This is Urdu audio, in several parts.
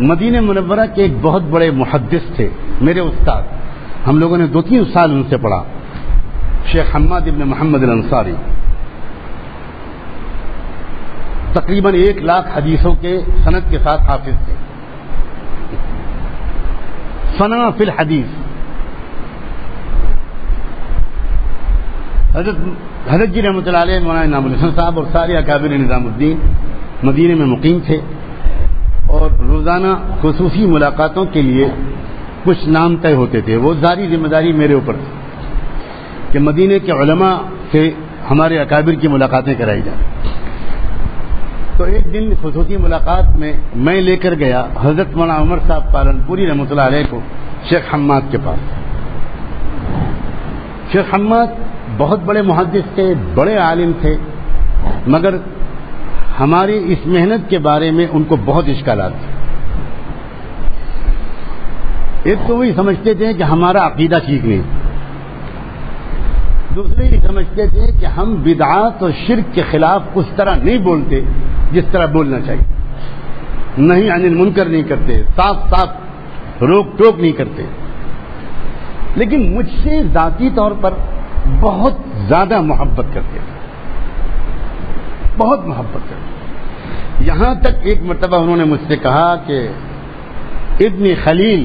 مدینہ منورہ کے ایک بہت بڑے محدث تھے میرے استاد، ہم لوگوں نے 2-3 سال ان سے پڑھا، شیخ حماد ابن محمد الانصاری، تقریباً 1,00,000 حدیثوں کے سند کے ساتھ حافظ تھے، فنا فی الحدیث۔ حضرت جی رحمۃ اللہ علیہ، مولانا انعام الحسن صاحب اور سارے اکابر نظام الدین مدینے میں مقیم تھے، اور روزانہ خصوصی ملاقاتوں کے لیے کچھ نام طے ہوتے تھے۔ وہ ساری ذمہ داری میرے اوپر تھی کہ مدینے کے علماء سے ہمارے اکابر کی ملاقاتیں کرائی جائیں۔ تو ایک دن خصوصی ملاقات میں لے کر گیا حضرت مولانا عمر صاحب پالنپوری رحمۃ اللہ علیہ کو شیخ حماد کے پاس۔ شیخ حماد بہت بڑے محدث تھے، بڑے عالم تھے، مگر ہماری اس محنت کے بارے میں ان کو بہت اشکالات تھے۔ ایک تو وہی سمجھتے تھے کہ ہمارا عقیدہ ٹھیک نہیں، دوسرے یہ سمجھتے تھے کہ ہم بدعات اور شرک کے خلاف اس طرح نہیں بولتے جس طرح بولنا چاہیے، نہیں عن المنکر نہیں کرتے، صاف صاف روک ٹوک نہیں کرتے۔ لیکن مجھ سے ذاتی طور پر بہت زیادہ محبت کرتے تھے، بہت محبت کرتے تھے۔ یہاں تک ایک مرتبہ انہوں نے مجھ سے کہا کہ ابن خلیل،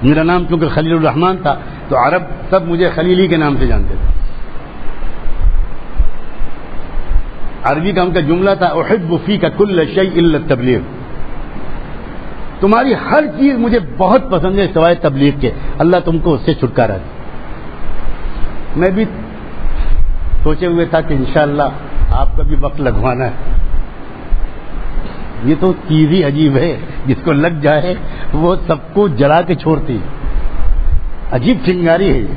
میرا نام کیونکہ خلیل الرحمن تھا تو عرب سب مجھے خلیلی کے نام سے جانتے تھے۔ عربی کا ان کا جملہ تھا احب فیک کل شیء الا التبلیغ، تمہاری ہر چیز مجھے بہت پسند ہے سوائے تبلیغ کے، اللہ تم کو اس سے چھٹکارا دے۔ میں بھی سوچے ہوئے تھا کہ انشاءاللہ آپ کا بھی وقت لگوانا ہے۔ یہ تو چیز ہی عجیب ہے، جس کو لگ جائے وہ سب کو جلا کے چھوڑتی، عجیب چنگاری ہے یہ۔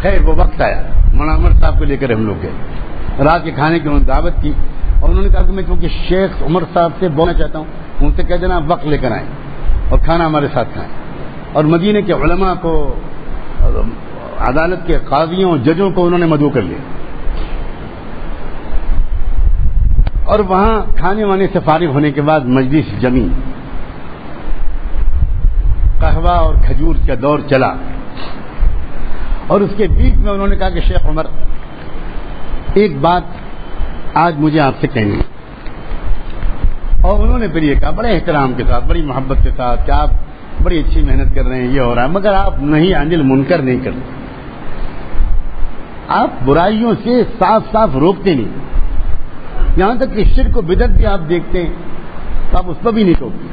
خیر وہ وقت آیا، مولانا عمر صاحب کو لے کر ہم لوگ گئے، رات کے کھانے کی انہوں نے دعوت کی، اور انہوں نے کہا کہ میں کیونکہ شیخ عمر صاحب سے بولنا چاہتا ہوں، ان سے کہہ دینا وقت لے کر آئیں اور کھانا ہمارے ساتھ کھائیں۔ اور مدینے کے علماء کو، عدالت کے قاضیوں ججوں کو انہوں نے مدعو کر لیا، اور وہاں کھانے وانے سے فارغ ہونے کے بعد مجلس جمی، قہوہ اور کھجور کا دور چلا، اور اس کے بیچ میں انہوں نے کہا کہ شیخ عمر ایک بات آج مجھے آپ سے کہنی ہے۔ اور انہوں نے پھر یہ کہا بڑے احترام کے ساتھ، بڑی محبت کے ساتھ کہ آپ بڑی اچھی محنت کر رہے ہیں، یہ ہو رہا ہے، مگر آپ نہیں عن المنکر نہیں کرتے، آپ برائیوں سے صاف صاف روکتے نہیں، یہاں تک کہ شرک و بدعت بھی آپ دیکھتے ہیں تو آپ اس پر بھی نہیں روکتے۔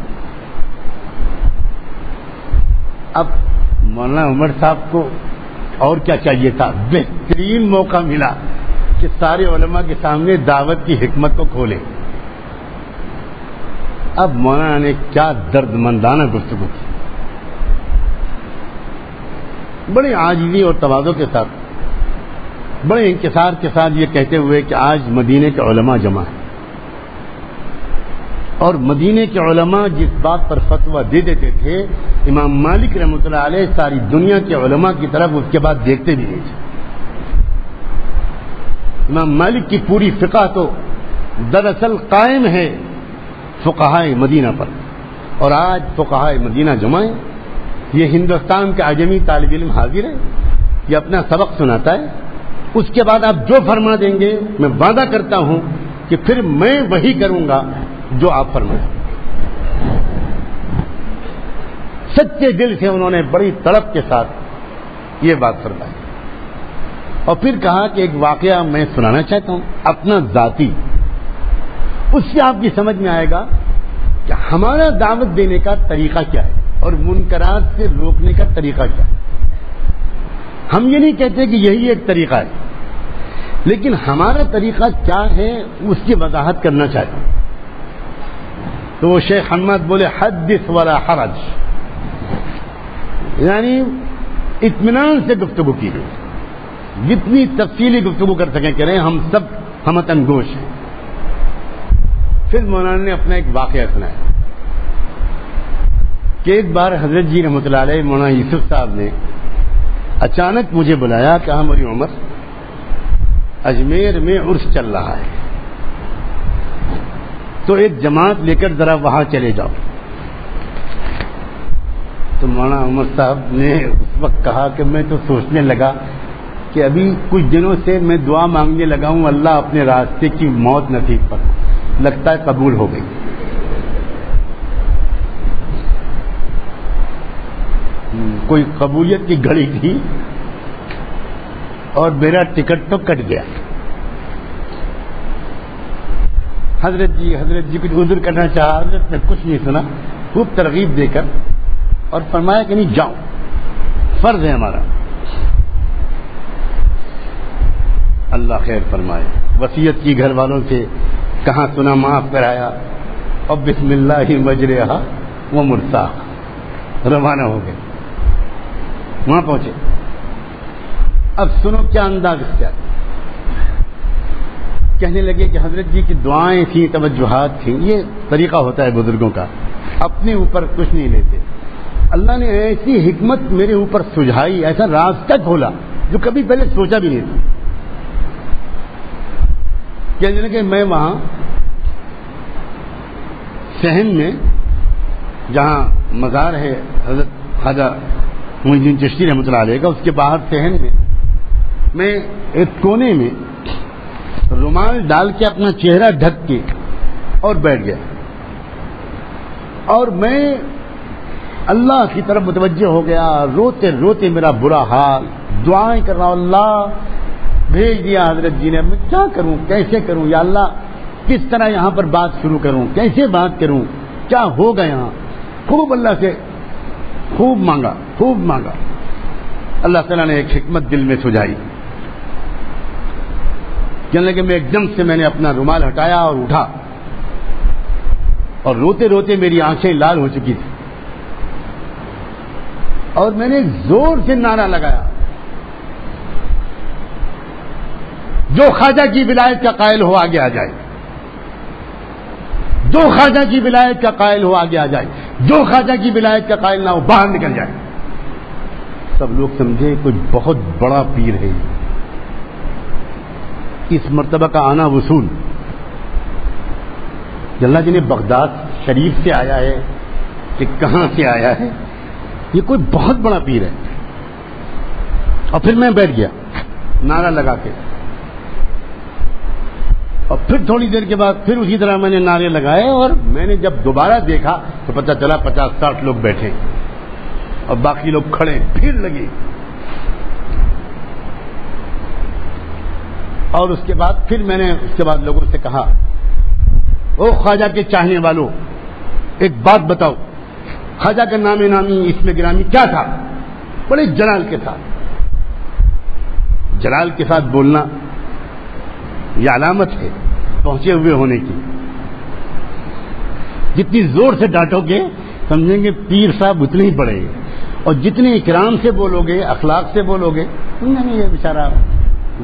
اب مولانا عمر صاحب کو اور کیا چاہیے تھا، بہترین موقع ملا کہ سارے علماء کے سامنے دعوت کی حکمت کو کھولے۔ اب مولانا نے کیا درد مندانہ گفتگو کی، بڑے عاجزی اور تواضع کے ساتھ، بڑے انکسار کے ساتھ یہ کہتے ہوئے کہ آج مدینے کے علماء جمع ہیں، اور مدینے کے علماء جس بات پر فتویٰ دے دیتے تھے، امام مالک رحمۃ اللہ علیہ ساری دنیا کے علماء کی طرف اس کے بعد دیکھتے بھی نہیں تھے۔ امام مالک کی پوری فقہ تو دراصل قائم ہے فقہائے مدینہ پر، اور آج فقہائے مدینہ جمع ہیں۔ یہ ہندوستان کا اعجمی طالب علم حاضر ہے، یہ اپنا سبق سناتا ہے، اس کے بعد آپ جو فرما دیں گے میں وعدہ کرتا ہوں کہ پھر میں وہی کروں گا جو آپ فرمائیں۔ سچے دل سے انہوں نے بڑی تڑپ کے ساتھ یہ بات فرمائی، اور پھر کہا کہ ایک واقعہ میں سنانا چاہتا ہوں اپنا ذاتی، اس سے آپ کی سمجھ میں آئے گا کہ ہمارا دعوت دینے کا طریقہ کیا ہے اور منکرات سے روکنے کا طریقہ کیا ہے۔ ہم یہ نہیں کہتے کہ یہی ایک طریقہ ہے، لیکن ہمارا طریقہ کیا ہے اس کی وضاحت کرنا چاہتا ہوں۔ تو وہ شیخ حماد بولے حدث ولا حرج، یعنی اطمینان سے گفتگو کی گئی، جتنی تفصیلی گفتگو کر سکیں کریں، ہم سب ہمتن گوش ہیں۔ پھر مولانا نے اپنا ایک واقعہ سنایا کہ ایک بار حضرت جی رحمۃ اللہ علیہ مولانا یوسف صاحب نے اچانک مجھے بلایا کہ ہماری عمر اجمیر میں عرس چل رہا ہے، تو ایک جماعت لے کر ذرا وہاں چلے جاؤ۔ تو مولانا عمر صاحب نے اس وقت کہا کہ میں تو سوچنے لگا کہ ابھی کچھ دنوں سے میں دعا مانگنے لگا ہوں اللہ اپنے راستے کی موت نصیب پر، لگتا ہے قبول ہو گئی۔ کوئی قبولیت کی گھڑی تھی اور میرا ٹکٹ تو کٹ گیا۔ حضرت جی کچھ عذر کرنا چاہا، حضرت نے کچھ نہیں سنا، خوب ترغیب دے کر اور فرمایا کہ نہیں جاؤ، فرض ہے ہمارا۔ اللہ خیر فرمائے، وصیت کی گھر والوں سے، کہاں سنا معاف کرایا، اور بسم اللہ مجرہا و مرساہا، روانہ ہو گئے، وہاں پہنچے۔ اب سنو کیا انداز کیا، کہنے لگے کہ حضرت جی کی دعائیں تھیں، توجہات تھیں، یہ طریقہ ہوتا ہے بزرگوں کا، اپنے اوپر کچھ نہیں لیتے۔ اللہ نے ایسی حکمت میرے اوپر سجھائی، ایسا راستہ کھولا جو کبھی پہلے سوچا بھی نہیں تھا۔ کہنے لگے میں وہاں صحن میں جہاں مزار ہے حضرت خواجہ معین الدین چشتی رحمۃ اللہ علیہ کا، اس کے باہر صحن میں ایک کونے میں رومال ڈال کے اپنا چہرہ ڈھک کے اور بیٹھ گیا، اور میں اللہ کی طرف متوجہ ہو گیا، روتے روتے میرا برا حال، دعائیں کر رہا ہوں، اللہ بھیج دیا حضرت جی نے، میں کیا کروں، کیسے کروں یا اللہ، کس طرح یہاں پر بات شروع کروں، کیسے بات کروں، کیا ہوگا یہاں۔ خوب اللہ سے خوب مانگا، اللہ تعالیٰ نے ایک حکمت دل میں سجھائی۔ کہنے لگے میں ایک دم سے میں نے اپنا رومال ہٹایا اور اٹھا، اور روتے روتے میری آنکھیں لال ہو چکی تھی، اور میں نے زور سے نعرہ لگایا، جو خواجہ کی ولایت کا قائل ہو آگے آ جائے، جو خواجہ کی ولایت کا قائل ہو آگے آ جائے، جو خواجہ کی ولایت کا قائل نہ ہو باہر نکل جائے۔ سب لوگ سمجھے کوئی بہت بڑا پیر ہے، اس مرتبہ کا آنا وصول، اللہ جی نے بغداد شریف سے آیا ہے کہ کہاں سے آیا ہے، یہ کوئی بہت بڑا پیر ہے۔ اور پھر میں بیٹھ گیا نعرہ لگا کے، اور پھر تھوڑی دیر کے بعد پھر اسی طرح میں نے نعرے لگائے، اور میں نے جب دوبارہ دیکھا تو پتہ چلا 50-60 لوگ بیٹھے اور باقی لوگ کھڑے، بھیڑ لگی۔ اور اس کے بعد پھر میں نے اس کے بعد لوگوں سے کہا، او خواجہ کے چاہنے والوں، ایک بات بتاؤ، خواجہ کا نام نامی اسم گرامی کیا تھا؟ بڑے جلال کے ساتھ بولنا یہ علامت ہے پہنچے ہوئے ہونے کی۔ جتنی زور سے ڈانٹو گے سمجھیں گے پیر صاحب اتنے ہی بڑے گے، اور جتنے اکرام سے بولو گے، اخلاق سے بولو گے، سمجھیں گے یہ بیچارہ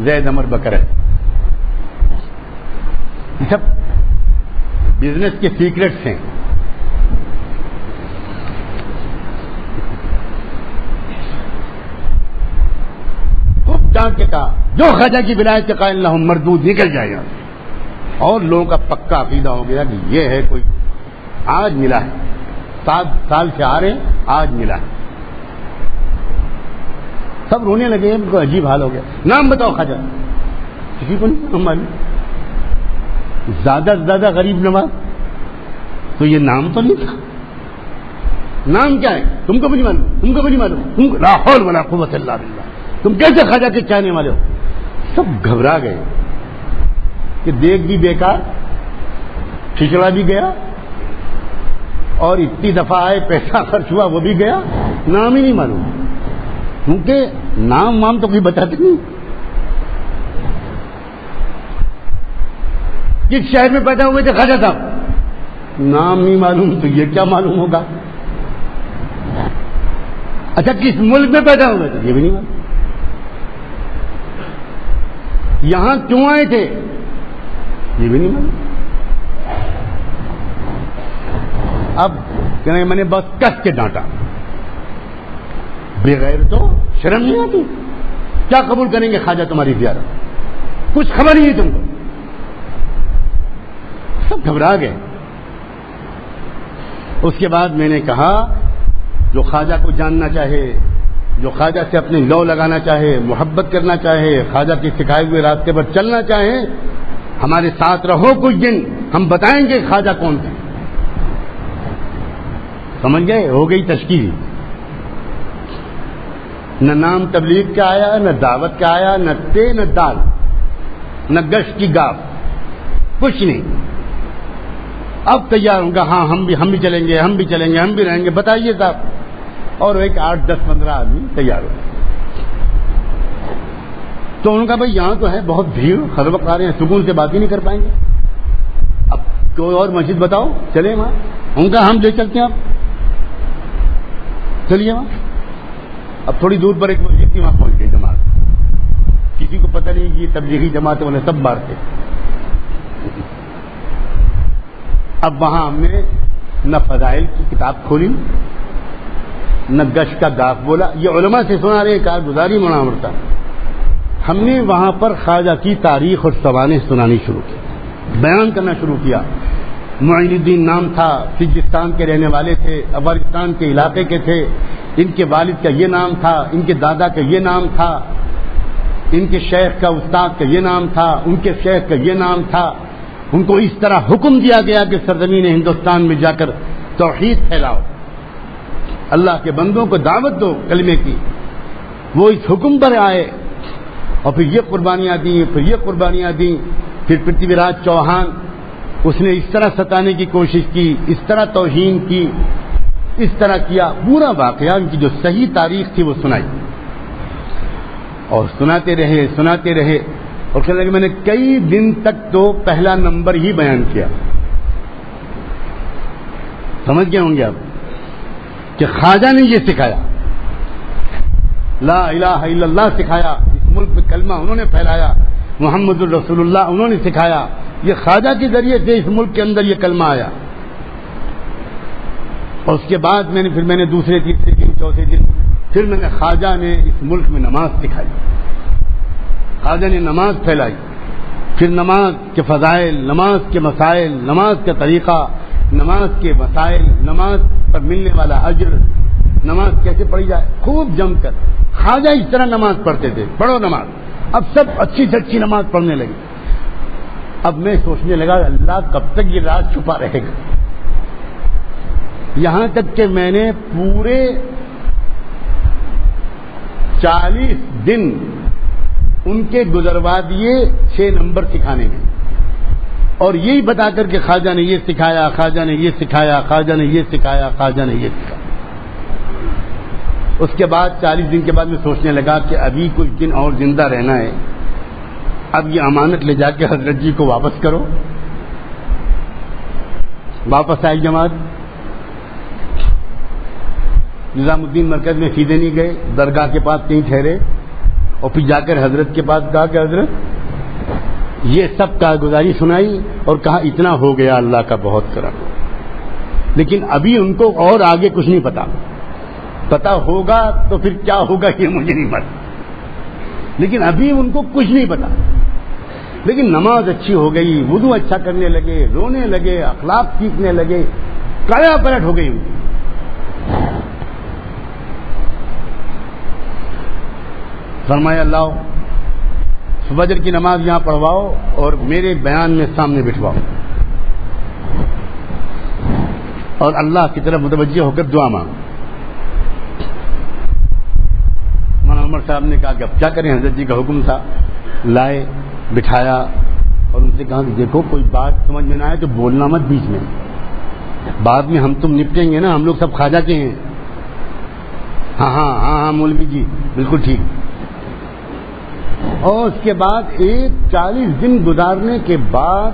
زید عمر بکر ہے۔ سب بزنس کے سیکرٹس ہیں۔ ڈانٹ کے کہا جو خواجہ کی ولایت کے قائل نہ ہو مردود نکل جائے گا، اور لوگوں کا پکا عقیدہ ہو گیا کہ یہ ہے کوئی، آج ملا ہے، 7 سال سے آ رہے ہیں، آج ملا ہے۔ سب رونے لگے، ان کو عجیب حال ہو گیا۔ نام بتاؤ خواجہ، کسی کو نہیں معلوم، زیادہ سے زیادہ غریب نواز، تو یہ نام تو نہیں تھا۔ نام کیا ہے تم کو بھی نہیں معلوم، تم کو بھی نہیں معلوم، لا حول ولا قوت الا باللہ، تم کیسے خواجہ کے چاہنے والے ہو؟ سب گھبرا گئے کہ دیکھ بھی بیکار، کھچڑا بھی گیا، اور اتنی دفعہ آئے پیسہ خرچ ہوا وہ بھی گیا، نام ہی نہیں معلوم، کیونکہ نام تو کوئی بتاتے نہیں۔ کس شہر میں پیدا ہوئے تھے خواجہ صاحب؟ نام نہیں معلوم، تو یہ کیا معلوم ہوگا؟ اچھا کس ملک میں پیدا ہوئے تھے؟ یہ بھی نہیں معلوم۔ یہاں کیوں آئے تھے؟ یہ بھی نہیں معلوم۔ اب کہنے میں نے بس کس کے ڈانٹا، بغیر تو شرم نہیں آتی، کیا قبول کریں گے خواجہ تمہاری زیارت؟ کچھ خبر نہیں ہے تم کو۔ سب گھبرا گئے۔ اس کے بعد میں نے کہا جو خواجہ کو جاننا چاہے، جو خواجہ سے اپنی لو لگانا چاہے، محبت کرنا چاہے، خواجہ کے سکھائے ہوئے راستے پر چلنا چاہے، ہمارے ساتھ رہو کچھ دن، ہم بتائیں گے خواجہ کون تھے. سمجھ گئے؟ ہو گئی تشکیل. نہ نام تبلیغ کا آیا، نہ دعوت کا آیا، نہ تے نہ دال، نہ گشت کی گاف، کچھ نہیں. اب تیار ہوں گا، ہاں ہم بھی چلیں گے، ہم بھی چلیں گے، ہم بھی رہیں گے، بتائیے صاحب. اور ایک 8 10 15 آدمی تیار ہو. تو ان کا بھائی یہاں تو ہے بہت بھیڑ، ہر وقت آ رہے ہیں، سکون سے بات ہی نہیں کر پائیں گے. اب کوئی اور مسجد بتاؤ چلیں وہاں. ان کا ہم لے چلتے ہیں. آپ چلیے وہاں. اب تھوڑی دور پر ایک مسجد تھی، وہاں پہنچ گئی جماعت. کسی کو پتہ نہیں کہ یہ تبلیغی جماعت والے سب باہر تھے. اب وہاں ہم نے نہ فضائل کی کتاب کھولی، نہ گشت کا گاف بولا. یہ علماء سے سنا رہے کارگزاری مناور تھا. ہم نے وہاں پر خواجہ کی تاریخ اور سوانح سنانی شروع کی، بیان کرنا شروع کیا. معین الدین نام تھا، سجستان کے رہنے والے تھے، افغانستان کے علاقے کے تھے. ان کے والد کا یہ نام تھا، ان کے دادا کا یہ نام تھا، ان کے شیخ کا استاد کا یہ نام تھا، ان کے شیخ کا یہ نام تھا. ان کو اس طرح حکم دیا گیا کہ سرزمین ہندوستان میں جا کر توحید پھیلاؤ، اللہ کے بندوں کو دعوت دو کلمے کی. وہ اس حکم پر آئے اور پھر یہ قربانیاں دیں، پھر یہ قربانیاں دیں. پھر پرتھوی راج چوہان، اس نے اس طرح ستانے کی کوشش کی، اس طرح توہین کی، اس طرح کیا. پورا واقعہ ان کی جو صحیح تاریخ تھی وہ سنائی، اور سناتے رہے. اور کہنے لگے میں نے کئی دن تک تو پہلا نمبر ہی بیان کیا. سمجھ گئے ہوں گے آپ کہ خواجہ نے یہ سکھایا، لا الہ الا اللہ سکھایا. اس ملک میں کلمہ انہوں نے پھیلایا، محمد الرسول اللہ انہوں نے سکھایا. یہ خواجہ کے ذریعے سے اس ملک کے اندر یہ کلمہ آیا. اور اس کے بعد میں نے دوسرے تیسرے دن چوتھے دن پھر میں نے خواجہ نے اس ملک میں نماز سکھائی. خواجہ نے نماز پھیلائی. پھر نماز کے فضائل، نماز کے مسائل، نماز کا طریقہ، نماز کے مسائل، نماز پر ملنے والا اجر، نماز کیسے پڑھی جائے، خوب جم کر. خواجہ اس طرح نماز پڑھتے تھے، پڑھو نماز. اب سب اچھی سے اچھی نماز پڑھنے لگے. اب میں سوچنے لگا اللہ کب تک یہ راز چھپا رہے گا. یہاں تک کہ میں نے پورے 40 دن ان کے گزروا دیے 6 نمبر سکھانے میں، اور یہی بتا کر کہ خواجہ نے یہ سکھایا، خواجہ نے یہ سکھایا، خواجہ نے یہ سکھایا، خواجہ نے یہ سکھایا. اس کے بعد 40 دن کے بعد میں سوچنے لگا کہ ابھی کچھ دن اور زندہ رہنا ہے. اب یہ امانت لے جا کے حضرت جی کو واپس کرو. واپس آئی جماعت. نظام الدین مرکز میں سیدھے نہیں گئے، درگاہ کے پاس کہیں ٹھہرے، اور پھر جا کر حضرت کے پاس کہا کہ حضرت یہ سب کارگزاری سنائی اور کہا اتنا ہو گیا، اللہ کا بہت کرم. لیکن ابھی ان کو اور آگے کچھ نہیں پتا ہوگا تو پھر کیا ہوگا یہ مجھے نہیں پتا، لیکن ابھی ان کو کچھ نہیں پتا. لیکن نماز اچھی ہو گئی، وضو اچھا کرنے لگے، رونے لگے، اخلاق سیکھنے لگے، کایا پلٹ ہو گئی ان کی. فرمایا لاؤ فجر کی نماز یہاں پڑھواؤ اور میرے بیان میں سامنے بٹھواؤ، اور اللہ کی طرف متوجہ ہو کر دعا مانگو. مولانا عمر صاحب نے کہا کہ اب کیا کریں، حضرت جی کا حکم تھا. لائے، بٹھایا اور ان سے کہا کہ دیکھو کوئی بات سمجھ میں نہ آئے تو بولنا مت بیچ میں، بعد میں ہم تم نپٹیں گے نا، ہم لوگ سب خواجہ کے ہیں. ہاں مولوی جی بالکل ٹھیک. اور اس کے بعد 40 دن گزارنے کے بعد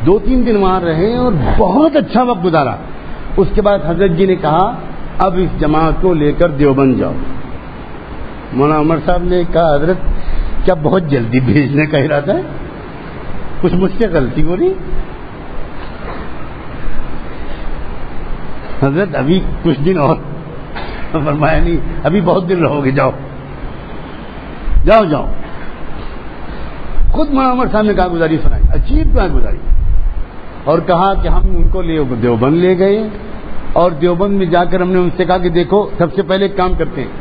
2-3 دن وہاں رہے اور بہت اچھا وقت گزارا. اس کے بعد حضرت جی نے کہا اب اس جماعت کو لے کر دیوبند جاؤ. مولانا عمر صاحب نے کہا حضرت کیا بہت جلدی بھیجنے کا ارادہ ہے، کچھ مجھ سے غلطی ہو رہی. حضرت ابھی کچھ دن اور. فرمایا نہیں ابھی بہت دن رہو گے، جاؤ. خود مولانا عمر صاحب نے کارگزاری سنائی، عجیب کارگزاری، اور کہا کہ ہم ان کو دیوبند لے گئے اور دیوبند میں جا کر ہم نے ان سے کہا کہ دیکھو سب سے پہلے ایک کام کرتے ہیں،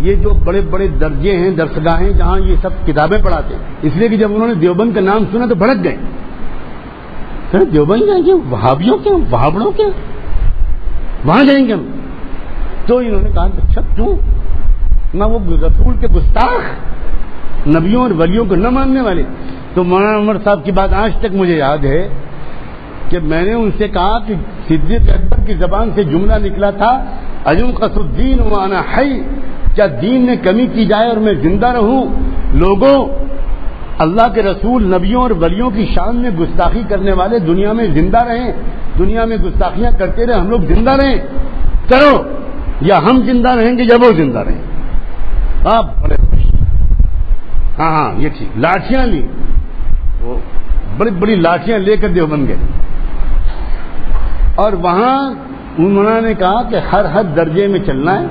یہ جو بڑے بڑے درجے ہیں، درسگاہیں جہاں یہ سب کتابیں پڑھاتے ہیں، اس لیے کہ جب انہوں نے دیوبند کا نام سنا تو بھڑک گئے، دیوبند جائیں گے وہابیوں کے وہابڑوں کے وہاں جائیں گے ہم. تو انہوں نے کہا اچھا کیوں نہ، وہ رسول کے گستاخ، نبیوں اور ولیوں کو نہ ماننے والے. تو مولانا عمر صاحب کی بات آج تک مجھے یاد ہے کہ میں نے ان سے کہا کہ صدیق اکبر کی زبان سے جملہ نکلا تھا اَيُنْقَصُ الدِّينُ وَأَنَا حَيٌّ، کیا دین میں کمی کی جائے اور میں زندہ رہوں؟ لوگوں، اللہ کے رسول نبیوں اور ولیوں کی شان میں گستاخی کرنے والے دنیا میں زندہ رہیں، دنیا میں گستاخیاں کرتے رہے، ہم لوگ زندہ رہیں، کرو، یا ہم زندہ رہیں گے یا وہ زندہ رہیں. آپ بڑے خوش، ہاں یہ ٹھیک. لاٹھیاں لی، وہ بڑی بڑی لاٹھیاں لے کر دیوبند گئے، اور وہاں انہوں نے کہا کہ ہر درجے میں چلنا ہے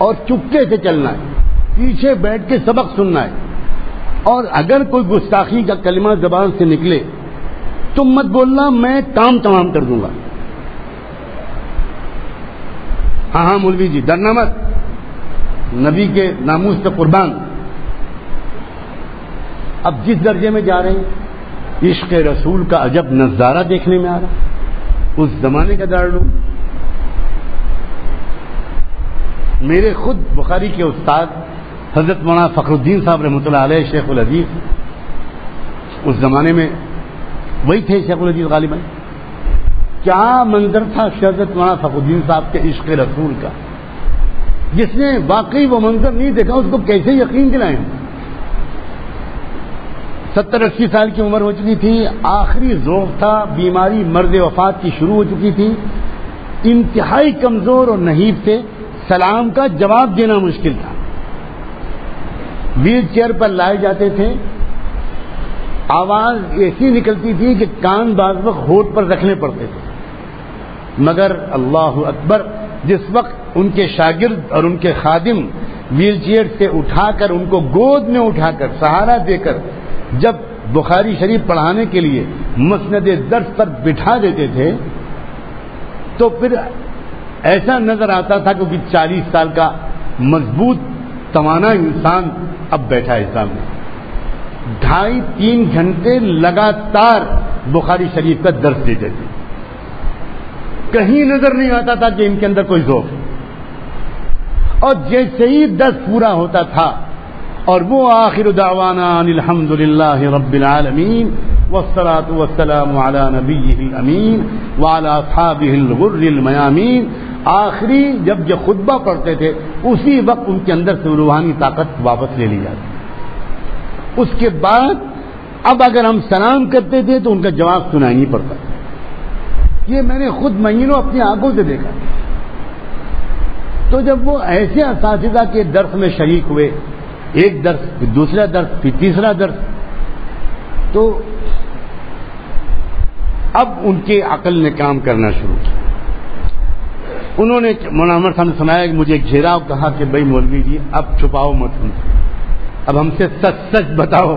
اور چپکے سے چلنا ہے، پیچھے بیٹھ کے سبق سننا ہے، اور اگر کوئی گستاخی کا کلمہ زبان سے نکلے تم مت بولنا، میں کام تمام کر دوں گا. ہاں مولوی جی ڈرنا مت، نبی کے ناموس سے قربان. اب جس درجے میں جا رہے ہیں، عشق رسول کا عجب نظارہ دیکھنے میں آ رہا، اس زمانے کا دارالعلوم. میرے خود بخاری کے استاد حضرت مولانا فخر الدین صاحب رحمۃ اللہ علیہ، شیخ الحدیث، اس زمانے میں وہی تھے شیخ الحدیث غالباً. کیا منظر تھا حضرت مولانا فخر الدین صاحب کے عشق رسول کا، جس نے واقعی وہ منظر نہیں دیکھا اس کو کیسے یقین دلائیں. 70-80 سال کی عمر ہو چکی تھی، آخری ذوق تھا، بیماری مرض وفات کی شروع ہو چکی تھی، انتہائی کمزور اور نحیف تھے، سلام کا جواب دینا مشکل تھا. ویل چیئر پر لائے جاتے تھے، آواز ایسی نکلتی تھی کہ کان بعض وقت ہونٹ پر رکھنے پڑتے تھے. مگر اللہ اکبر، جس وقت ان کے شاگرد اور ان کے خادم ویل چیئر سے اٹھا کر ان کو گود میں اٹھا کر سہارا دے کر جب بخاری شریف پڑھانے کے لیے مسند درس پر بٹھا دیتے تھے تو پھر ایسا نظر آتا تھا کہ 40 سال کا مضبوط توانا انسان اب بیٹھا ہے سامنے. 2.5-3 گھنٹے لگاتار بخاری شریف کا درس دیتے تھے، کہیں نظر نہیں آتا تھا کہ ان کے اندر کوئی ذوق. اور جیسے ہی درس پورا ہوتا تھا اور وہ آخر دعوانا ان الحمد للہ رب العالمین والصلاة والسلام علی نبیہ الامین وعلی اصحابہ الغر المیامین، آخری جب یہ خطبہ پڑھتے تھے اسی وقت ان کے اندر سے روحانی طاقت واپس لے لی جاتی. اس کے بعد اب اگر ہم سلام کرتے تھے تو ان کا جواب سنائی نہیں پڑتا. یہ میں نے خود مہینوں اپنی آنکھوں سے دیکھا. تو جب وہ ایسے اساتذہ کے درس میں شریک ہوئے، ایک درس پھر دوسرا درس پھر تیسرا درس، تو اب ان کے عقل نے کام کرنا شروع کیا. انہوں نے مولانا عمر صاحب نے سنایا کہ مجھے گھیرا اور کہا کہ بھائی مولوی جی اب چھپاؤ مت، اب ہم سے سچ سچ بتاؤ،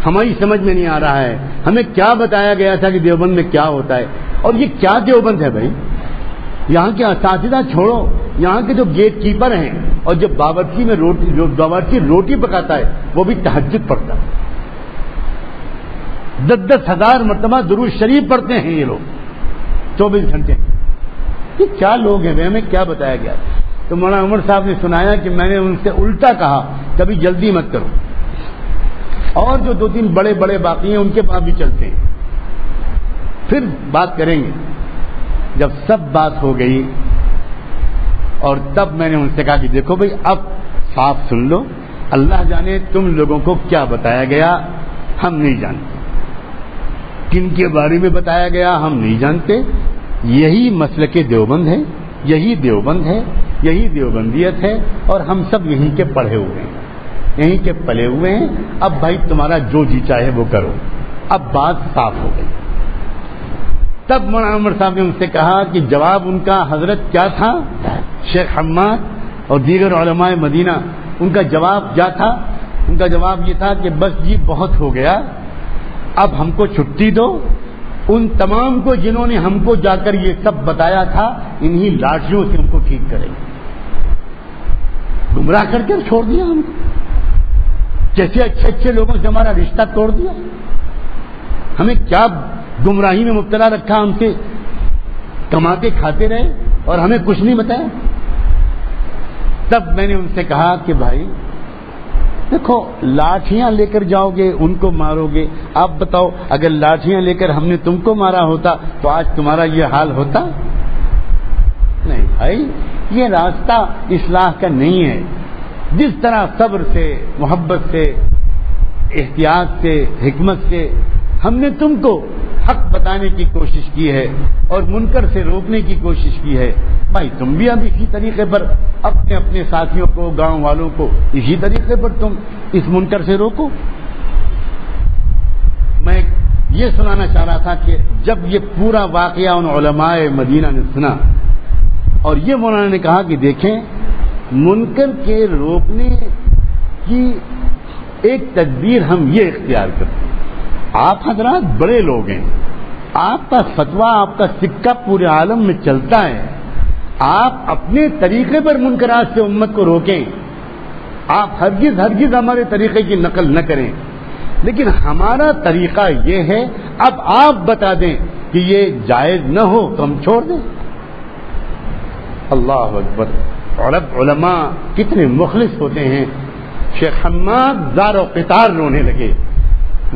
ہماری سمجھ میں نہیں آ رہا ہے، ہمیں کیا بتایا گیا تھا کہ دیوبند میں کیا ہوتا ہے، اور یہ کیا دیوبند ہے بھائی. یہاں کے اساتذہ چھوڑو، یہاں کے جو گیٹ کیپر ہیں اور جو باورچی روٹی پکاتا ہے وہ بھی تہجد پڑھتا ہے، 10,000 ہزار مرتبہ درود شریف پڑھتے ہیں یہ لوگ 24 گھنٹے. یہ کیا لوگ ہیں بھائی، ہمیں کیا بتایا گیا. تو مولانا عمر صاحب نے سنایا کہ میں نے ان سے الٹا کہا کبھی جلدی مت کرو، اور جو 2-3 بڑے بڑے باقی ہیں ان کے پاس بھی چلتے ہیں، پھر بات کریں گے. جب سب بات ہو گئی اور تب میں نے ان سے کہا کہ دیکھو بھائی اب صاف سن لو، اللہ جانے تم لوگوں کو کیا بتایا گیا ہم نہیں جانتے، کن کے بارے میں بتایا گیا ہم نہیں جانتے. یہی مسلک دیوبند ہے، یہی دیوبند ہے، یہی دیوبندیت ہے، اور ہم سب یہیں کے پڑھے ہوئے ہیں، یہیں کے پلے ہوئے ہیں. اب بھائی تمہارا جو جی چاہے وہ کرو. اب بات صاف ہو گئی. تب مولانا عمر صاحب نے ان سے کہا کہ جواب ان کا حضرت کیا تھا، شیخ حماد اور دیگر علماء مدینہ، ان کا جواب کیا تھا. ان کا جواب یہ تھا کہ بس جی بہت ہو گیا، اب ہم کو چھٹی دو ان تمام کو جنہوں نے ہم کو جا کر یہ سب بتایا تھا، انہی لاٹھیوں سے ہم کو ٹھیک کریں گے. گمراہ کر کے چھوڑ دیا ہم کو، جیسے اچھے اچھے لوگوں سے ہمارا رشتہ توڑ دیا. ہمیں کیا گمراہی میں مبتلا رکھا، ہم سے کماتے کھاتے رہے اور ہمیں کچھ نہیں بتایا. تب میں نے ان سے کہا کہ بھائی دیکھو، لاٹھیاں لے کر جاؤ گے، ان کو مارو گے. آپ بتاؤ، اگر لاٹھیاں لے کر ہم نے تم کو مارا ہوتا تو آج تمہارا یہ حال ہوتا؟ نہیں بھائی، یہ راستہ اصلاح کا نہیں ہے. جس طرح صبر سے، محبت سے، احتیاط سے، حکمت سے ہم نے تم کو حق بتانے کی کوشش کی ہے اور منکر سے روکنے کی کوشش کی ہے، بھائی تم بھی اب اسی طریقے پر اپنے اپنے ساتھیوں کو، گاؤں والوں کو اسی طریقے پر تم اس منکر سے روکو. میں یہ سنانا چاہ رہا تھا کہ جب یہ پورا واقعہ ان علماء مدینہ نے سنا اور یہ مولانا نے کہا کہ دیکھیں، منکر کے روکنے کی ایک تدبیر ہم یہ اختیار کرتے ہیں. آپ حضرات بڑے لوگ ہیں، آپ کا فتویٰ، آپ کا سکہ پورے عالم میں چلتا ہے. آپ اپنے طریقے پر منکرات سے امت کو روکیں، آپ ہرگز ہرگز ہمارے طریقے کی نقل نہ کریں. لیکن ہمارا طریقہ یہ ہے، اب آپ بتا دیں کہ یہ جائز نہ ہو تو ہم چھوڑ دیں. اللہ اکبر. علماء کتنے مخلص ہوتے ہیں. شیخ حماد زار و قطار رونے لگے،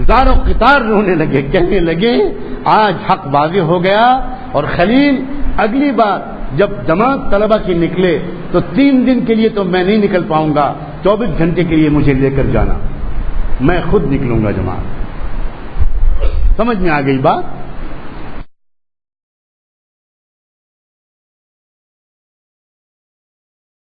زار و قطار رونے لگے، کہنے لگے آج حق واضح ہو گیا. اور خلیل اگلی بار جب جماعت طلبہ کی نکلے تو 3 دن کے لیے تو میں نہیں نکل پاؤں گا، 24 گھنٹے کے لیے مجھے لے کر جانا، میں خود نکلوں گا جماعت. سمجھ میں آ گئی بات؟